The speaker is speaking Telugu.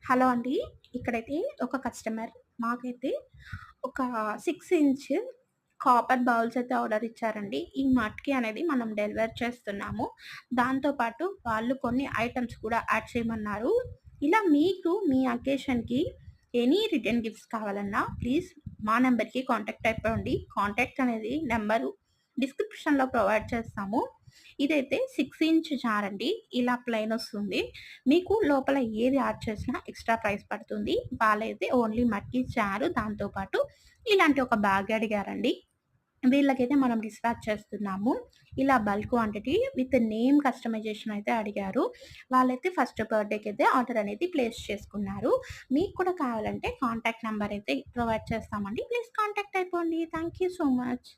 హలో అండి. ఇక్కడైతే ఒక కస్టమర్ మాకైతే ఒక 6 ఇంచ్ కాపర్ బౌల్స్ అయితే ఆర్డర్ ఇచ్చారండి. ఈ మట్కి అనేది మనం డెలివర్ చేస్తున్నాము. దాంతో పాటు వాళ్ళు కొన్ని ఐటెమ్స్ కూడా యాడ్ చేయమన్నారు. ఇలా మీకు మీ అకేషన్‌కి ఎనీ రిటర్న్ గిఫ్ట్స్ కావాలన్నా ప్లీజ్ మా నంబర్‌కి కాంటాక్ట్ అయిపోండి. కాంటాక్ట్ అనేది నంబరు డిస్క్రిప్షన్‌లో ప్రొవైడ్ చేస్తాము. ఇదైతే 6 ఇంచ్ జార్ అండి. ఇలా ప్లెయిన్ ఒస్తుంది. మీకు లోపల ఏది యాడ్ చేసినా ఎక్స్‌ట్రా ప్రైస్ పడుతుంది. వాళ్ళైతే ఓన్లీ మట్కి చారు దాంతో పాటు ఇలాంటి ఒక బ్యాగ్ అడిగారండి. వీళ్ళకైతే మనం డిస్పాచ్ చేస్తున్నాము. ఇలా bulk quantity with name customization అయితే అడిగారు. వాళ్ళైతే ఫస్ట్ బర్త్‌డేకైతే ఆర్డర్ అనేది ప్లేస్ చేసుకున్నారు. మీకు కూడా కావాలంటే కాంటాక్ట్ నంబర్ అయితే ప్రొవైడ్ చేస్తామండి. ప్లీజ్ కాంటాక్ట్ అయిపోండి. Thank you so much.